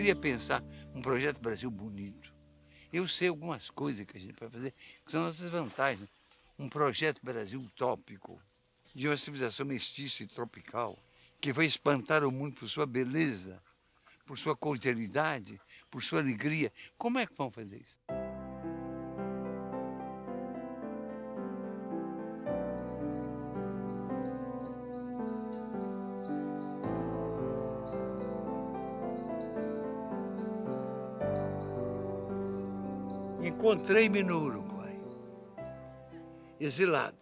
queria pensar um projeto Brasil bonito. Eu sei algumas coisas que a gente pode fazer, que são nossas vantagens. Um projeto Brasil utópico, de uma civilização mestiça e tropical, que vai espantar o mundo por sua beleza, por sua cordialidade, por sua alegria. Como é que vão fazer isso? Encontrei-me no Uruguai, exilado.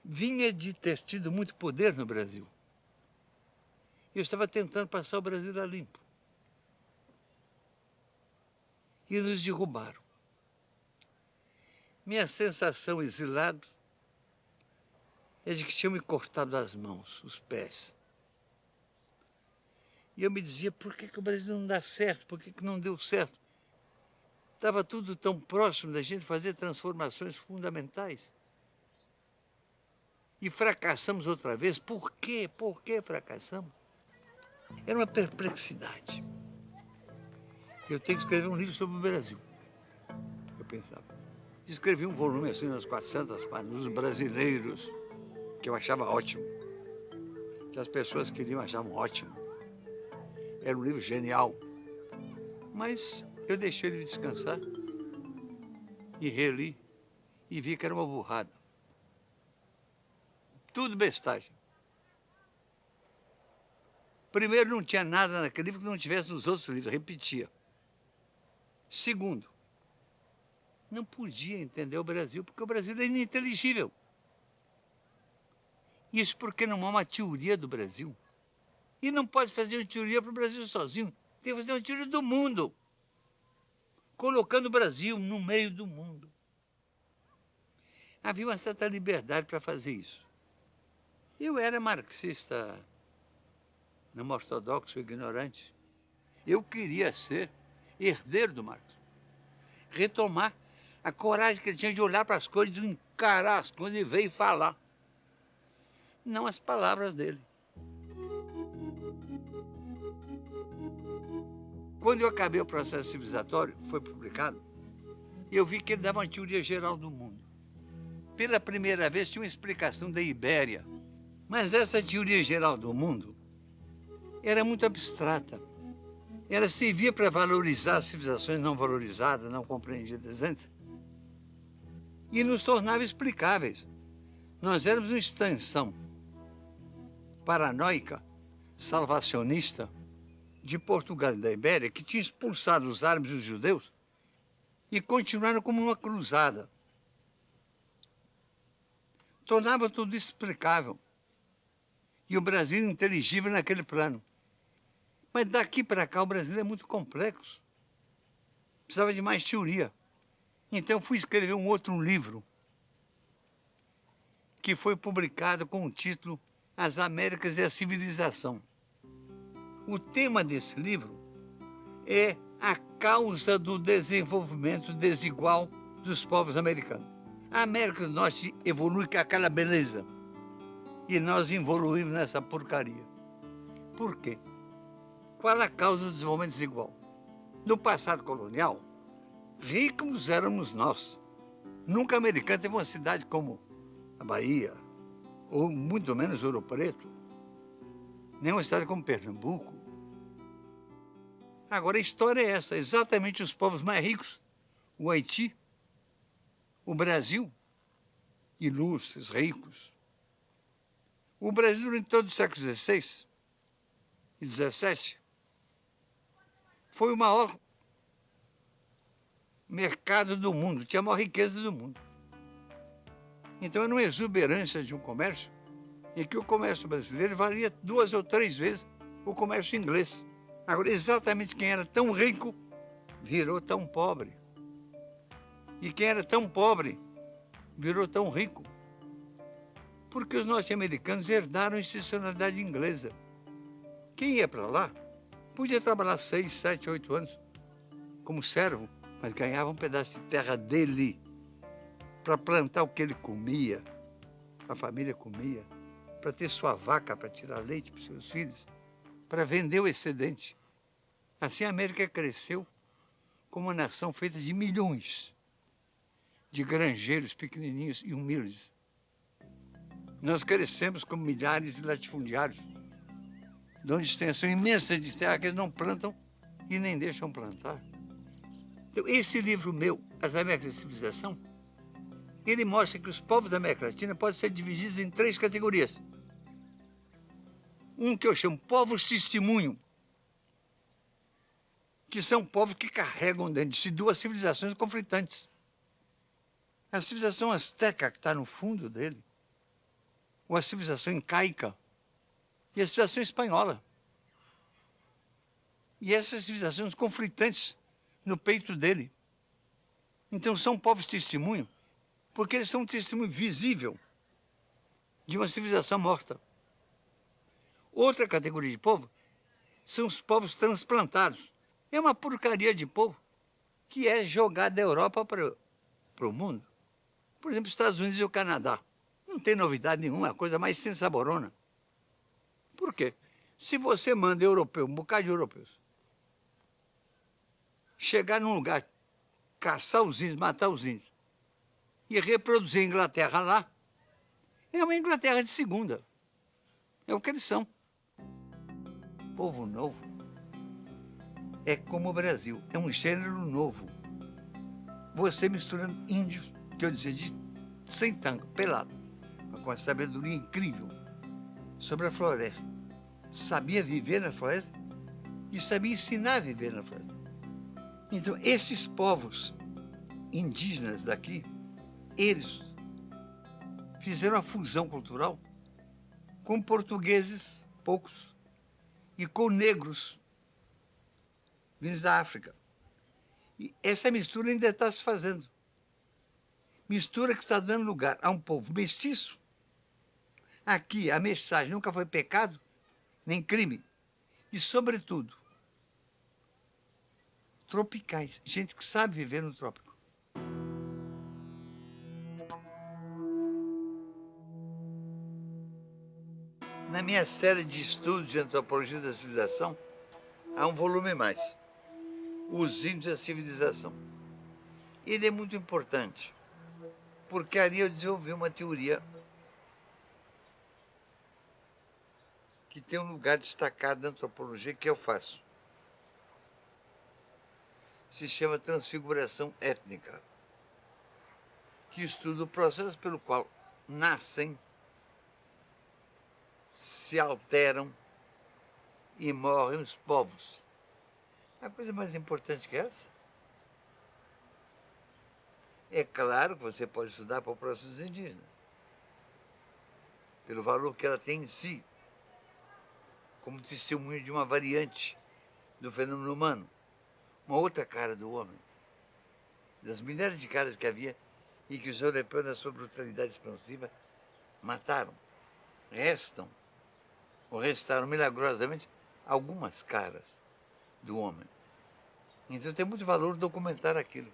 Vinha de ter tido muito poder no Brasil. Eu estava tentando passar o Brasil a limpo. E nos derrubaram. Minha sensação exilado é de que tinham me cortado as mãos, os pés. E eu me dizia, por que o Brasil não dá certo? Por que não deu certo? Estava tudo tão próximo da gente fazer transformações fundamentais. E fracassamos outra vez. Por quê? Por que fracassamos? Era uma perplexidade. Eu tenho que escrever um livro sobre o Brasil, eu pensava. Escrevi um volume assim, umas 400 páginas, os brasileiros, que eu achava ótimo. Que as pessoas queriam, achavam ótimo. Era um livro genial. Mas eu deixei ele descansar e reli e vi que era uma burrada. Tudo bestagem. Primeiro, não tinha nada naquele livro que não tivesse nos outros livros, repetia. Segundo, não podia entender o Brasil, porque o Brasil é ininteligível. Isso porque não há uma teoria do Brasil. E não pode fazer uma teoria para o Brasil sozinho. Tem que fazer uma teoria do mundo. Colocando o Brasil no meio do mundo. Havia uma certa liberdade para fazer isso. Eu era marxista, não ortodoxo, ignorante. Eu queria ser herdeiro do Marx. Retomar a coragem que ele tinha de olhar para as coisas, de encarar as coisas e ver e falar. Não as palavras dele. Quando eu acabei o processo civilizatório, foi publicado, eu vi que ele dava uma teoria geral do mundo. Pela primeira vez tinha uma explicação da Ibéria. Mas essa teoria geral do mundo era muito abstrata. Ela servia para valorizar as civilizações não valorizadas, não compreendidas antes, e nos tornava explicáveis. Nós éramos uma extensão paranoica, salvacionista, de Portugal e da Ibéria, que tinha expulsado os árabes e os judeus e continuaram como uma cruzada. Tornava tudo explicável. E o Brasil inteligível naquele plano. Mas daqui para cá o Brasil é muito complexo. Precisava de mais teoria. Então fui escrever um outro livro que foi publicado com o título As Américas e a Civilização. O tema desse livro é a causa do desenvolvimento desigual dos povos americanos. A América do Norte evolui com aquela beleza e nós evoluímos nessa porcaria. Por quê? Qual a causa do desenvolvimento desigual? No passado colonial, ricos éramos nós. Nunca americano teve uma cidade como a Bahia, ou muito menos Ouro Preto, nem uma cidade como Pernambuco. Agora a história é essa, exatamente os povos mais ricos, o Haiti, o Brasil, ilustres, ricos. O Brasil, durante todo o século XVI e XVII, foi o maior mercado do mundo, tinha a maior riqueza do mundo. Então era uma exuberância de um comércio em que o comércio brasileiro valia 2 ou 3 vezes o comércio inglês. Agora, exatamente quem era tão rico virou tão pobre. E quem era tão pobre virou tão rico. Porque os norte-americanos herdaram a institucionalidade inglesa. Quem ia para lá podia trabalhar 6, 7, 8 anos como servo, mas ganhava um pedaço de terra dele para plantar o que ele comia, a família comia, para ter sua vaca para tirar leite para os seus filhos, para vender o excedente. Assim a América cresceu como uma nação feita de milhões de granjeiros pequenininhos e humildes. Nós crescemos como milhares de latifundiários, de uma extensão imensa de terra que eles não plantam e nem deixam plantar. Então, esse livro meu, As Américas da Civilização, ele mostra que os povos da América Latina podem ser divididos em 3 categorias. Um que eu chamo povos testemunho, que são povos que carregam dentro de si 2 civilizações conflitantes. A civilização asteca, que está no fundo dele, ou a civilização incaica, e a civilização espanhola. E essas civilizações conflitantes no peito dele. Então são povos testemunho, porque eles são um testemunho visível de uma civilização morta. Outra categoria de povo são os povos transplantados. É uma porcaria de povo que é jogado da Europa para o mundo. Por exemplo, os Estados Unidos e o Canadá. Não tem novidade nenhuma, é a coisa mais sensaborona. Por quê? Se você manda europeu, um bocado de europeus, chegar num lugar, caçar os índios, matar os índios, e reproduzir a Inglaterra lá, é uma Inglaterra de segunda. É o que eles são. Povo novo é como o Brasil, é um gênero novo. Você misturando índios, que eu dizia, sem tango, pelado, com uma sabedoria incrível sobre a floresta. Sabia viver na floresta e sabia ensinar a viver na floresta. Então, esses povos indígenas daqui, eles fizeram a fusão cultural com portugueses, poucos, e com negros vindos da África. E essa mistura ainda está se fazendo. Mistura que está dando lugar a um povo mestiço. Aqui a mestiçagem nunca foi pecado, nem crime. E, sobretudo, tropicais, gente que sabe viver no trópico. Na minha série de estudos de antropologia da civilização, há um volume mais, Os Índios e a Civilização. Ele é muito importante, porque ali eu desenvolvi uma teoria que tem um lugar destacado na antropologia que eu faço. Se chama transfiguração étnica, que estuda o processo pelo qual nascem, se alteram e morrem os povos. A coisa mais importante que essa? É claro que você pode estudar a população dos indígenas, pelo valor que ela tem em si, como testemunho de uma variante do fenômeno humano, uma outra cara do homem, das milhares de caras que havia e que os europeus, na sua brutalidade expansiva, mataram. Restam, ou restaram milagrosamente, algumas caras do homem. Então tem muito valor documentar aquilo.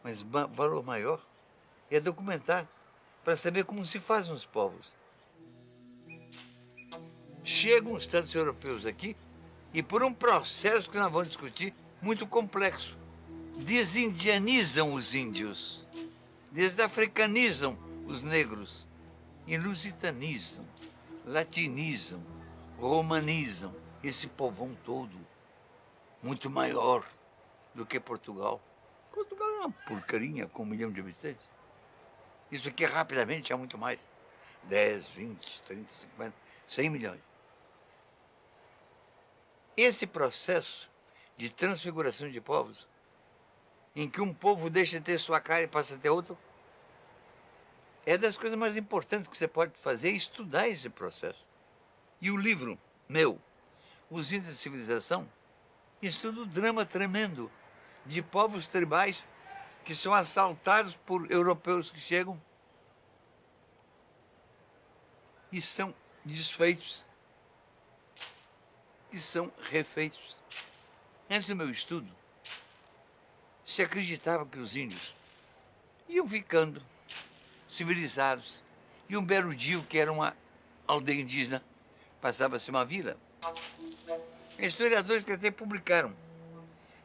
Mas valor maior é documentar para saber como se fazem os povos. Chegam os tantos europeus aqui e, por um processo que nós vamos discutir, muito complexo, desindianizam os índios, desafricanizam os negros, ilusitanizam, latinizam, romanizam esse povão todo, muito maior do que Portugal. Portugal é uma porcaria com 1 milhão de habitantes. Isso aqui rapidamente é muito mais. 10, 20, 30, 50, 100 milhões. Esse processo de transfiguração de povos, em que um povo deixa de ter sua cara e passa a ter outro, é das coisas mais importantes que você pode fazer, é estudar esse processo. E o livro meu, Os Índios da Civilização, estuda o drama tremendo de povos tribais que são assaltados por europeus que chegam e são desfeitos, e são refeitos. Antes do meu estudo, se acreditava que os índios iam ficando civilizados, e um belo dia, que era uma aldeia indígena, passava-se uma vila, Historiadores que até publicaram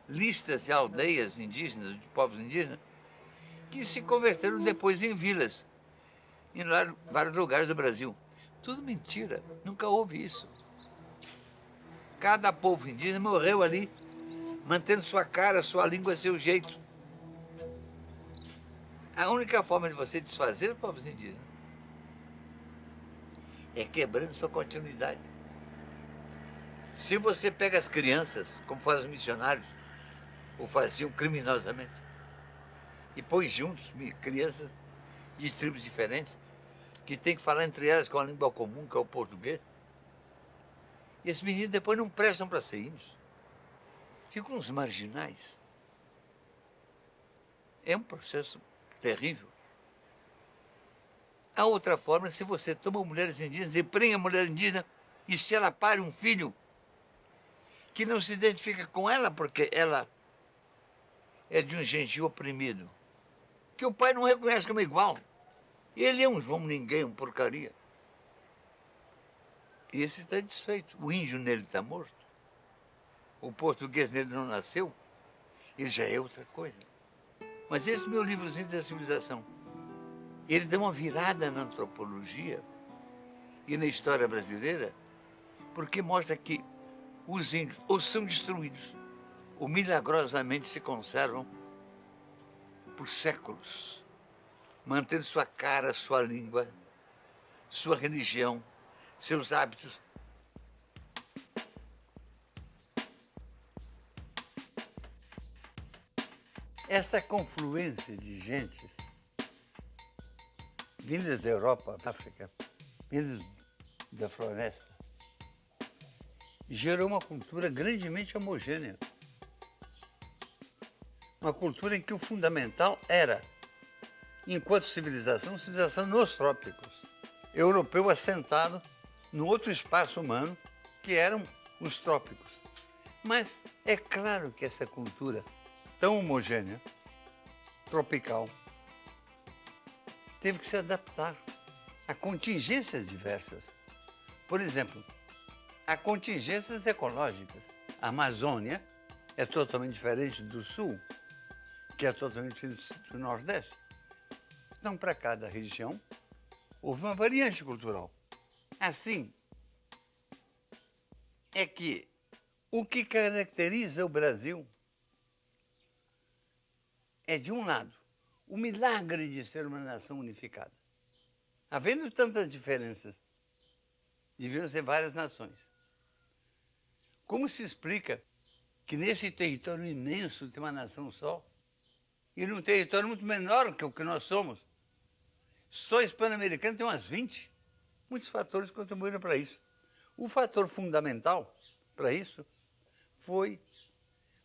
listas de aldeias indígenas, de povos indígenas, que se converteram depois em vilas, em vários lugares do Brasil. Tudo mentira, nunca houve isso. Cada povo indígena morreu ali, mantendo sua cara, sua língua, seu jeito. A única forma de você desfazer os povos indígenas é quebrando sua continuidade. Se você pega as crianças, como fazem os missionários, ou faziam criminosamente, e põe juntos crianças de tribos diferentes, que tem que falar entre elas com a língua comum, que é o português, e esses meninos depois não prestam para ser índios. Ficam uns marginais. É um processo terrível. A outra forma é se você toma mulheres indígenas e prende a mulher indígena, e se ela pare um filho que não se identifica com ela porque ela é de um gentil oprimido, que o pai não reconhece como igual. Ele é um João ninguém, um porcaria. E esse está desfeito. O índio nele está morto. O português nele não nasceu. Ele já é outra coisa. Mas esse meu livrozinho da civilização, ele dá uma virada na antropologia e na história brasileira, porque mostra que os índios ou são destruídos, ou milagrosamente se conservam por séculos, mantendo sua cara, sua língua, sua religião, seus hábitos. Essa confluência de gentes vindas da Europa, da África, vindas da floresta, gerou uma cultura grandemente homogênea. Uma cultura em que o fundamental era, enquanto civilização nos trópicos. Europeu assentado no outro espaço humano, que eram os trópicos. Mas é claro que essa cultura tão homogênea, tropical, teve que se adaptar a contingências diversas. Por exemplo, a contingências ecológicas. A Amazônia é totalmente diferente do Sul, que é totalmente diferente do Nordeste. Então, para cada região, houve uma variante cultural. Assim, é que o que caracteriza o Brasil é, de um lado, o milagre de ser uma nação unificada. Havendo tantas diferenças, deviam ser várias nações. Como se explica que nesse território imenso tem uma nação só, e num território muito menor que o que nós somos, só hispano-americano tem umas 20. Muitos fatores contribuíram para isso. O fator fundamental para isso foi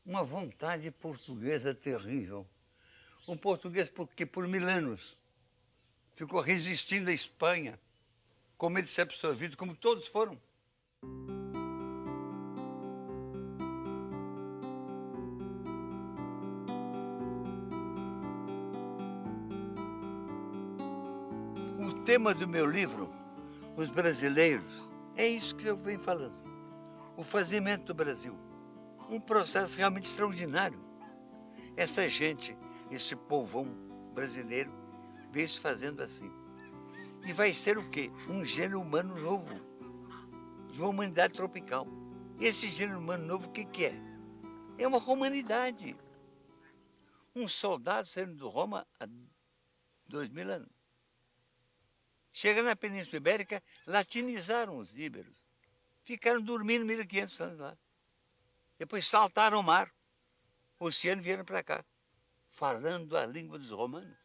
uma vontade portuguesa terrível. Um português que por 1000 anos ficou resistindo à Espanha, com medo de ser absorvido, como todos foram. O tema do meu livro, Os Brasileiros, é isso que eu venho falando. O fazimento do Brasil. Um processo realmente extraordinário. Essa gente, esse povão brasileiro, veio se fazendo assim. E vai ser o quê? Um gênero humano novo, de uma humanidade tropical. Esse gênero humano novo, o que é? É uma romanidade. Um soldado saindo de Roma há 2000 anos. Chega na Península Ibérica, latinizaram os íberos. Ficaram dormindo 1500 anos lá. Depois saltaram o mar, o oceano, e vieram para cá, falando a língua dos romanos.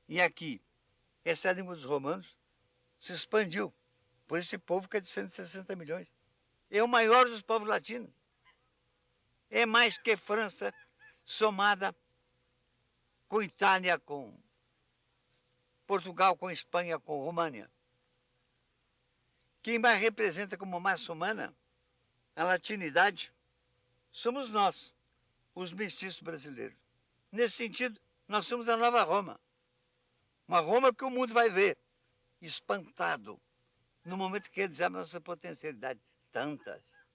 E aqui, essa língua dos romanos se expandiu por esse povo que é de 160 milhões. É o maior dos povos latinos. É mais que França, somada com Itália, com Portugal, com Espanha, com România. Quem mais representa como massa humana a latinidade somos nós, os mestiços brasileiros. Nesse sentido, nós somos a nova Roma. Uma Roma que o mundo vai ver, espantado, no momento que realizar a nossa potencialidade. Tantas.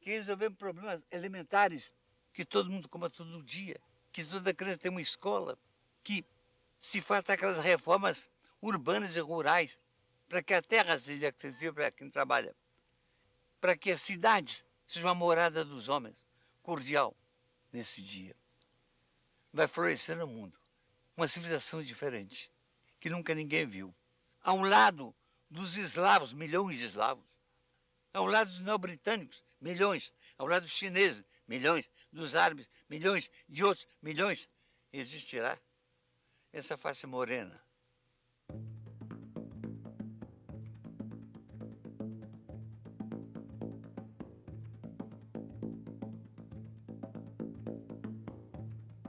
que resolvemos problemas elementares, que todo mundo coma todo dia, que toda criança tem uma escola, que se faça aquelas reformas urbanas e rurais, para que a terra seja acessível para quem trabalha, para que as cidades sejam a morada dos homens, cordial. Nesse dia, vai florescer no mundo uma civilização diferente, que nunca ninguém viu. Ao lado dos eslavos, milhões de eslavos, ao lado dos neobritânicos, milhões, ao lado dos chineses, milhões, dos árabes, milhões, de outros, milhões, existirá essa face morena.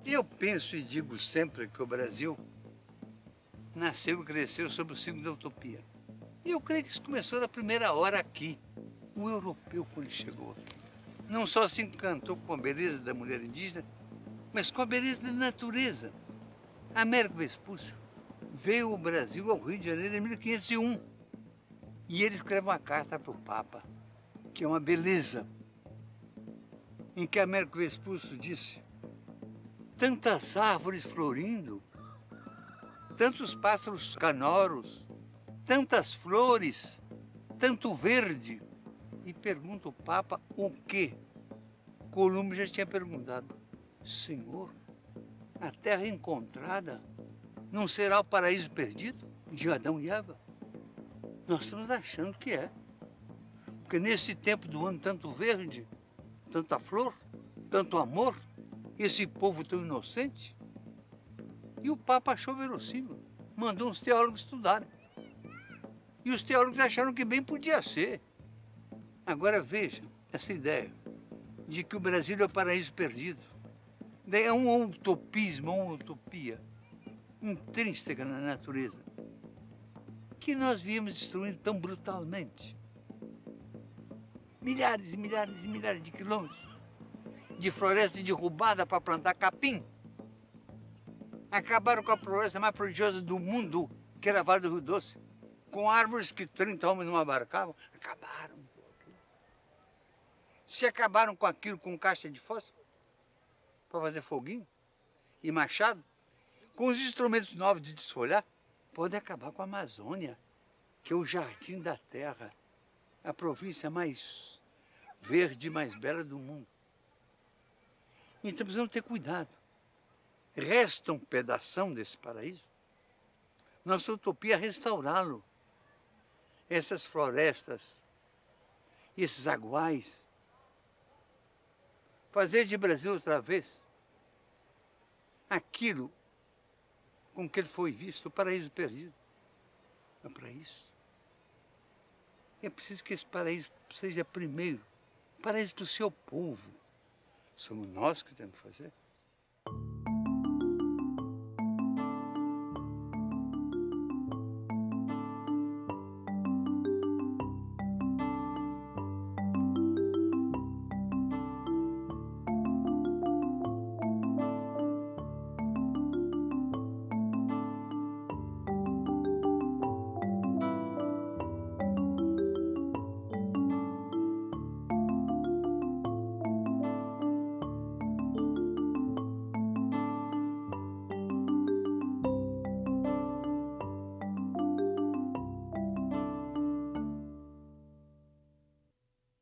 Eu penso e digo sempre que o Brasil nasceu e cresceu sob o signo da utopia. E eu creio que isso começou da primeira hora aqui. O europeu, quando chegou aqui, não só se encantou com a beleza da mulher indígena, mas com a beleza da natureza. Américo Vespúcio veio ao Brasil, ao Rio de Janeiro, em 1501. E ele escreve uma carta para o Papa, que é uma beleza, em que Américo Vespúcio disse: tantas árvores florindo, tantos pássaros canoros, tantas flores, tanto verde. E pergunta o Papa o quê? Colombo já tinha perguntado: Senhor, a terra encontrada não será o paraíso perdido de Adão e Eva? Nós estamos achando que é. Porque nesse tempo do ano, tanto verde, tanta flor, tanto amor, esse povo tão inocente. E o Papa achou verossímil, mandou uns teólogos estudarem. E os teólogos acharam que bem podia ser. Agora vejam essa ideia de que o Brasil é o paraíso perdido. É um utopismo, uma utopia intrínseca na natureza, que nós viemos destruindo tão brutalmente. Milhares e milhares e milhares de quilômetros de floresta derrubada para plantar capim. Acabaram com a floresta mais prodigiosa do mundo, que era a Vale do Rio Doce, com árvores que 30 homens não abarcavam. Acabaram. Se acabaram com aquilo com caixa de fósforo, para fazer foguinho e machado, com os instrumentos novos de desfolhar, pode acabar com a Amazônia, que é o jardim da terra, a província mais verde e mais bela do mundo. Então precisamos ter cuidado. Resta um pedação desse paraíso. Nossa utopia é restaurá-lo. Essas florestas, esses aguais. Fazer de Brasil outra vez aquilo com que ele foi visto, o paraíso perdido. É para isso. É preciso que esse paraíso seja primeiro paraíso para o seu povo. Somos nós que temos que fazer.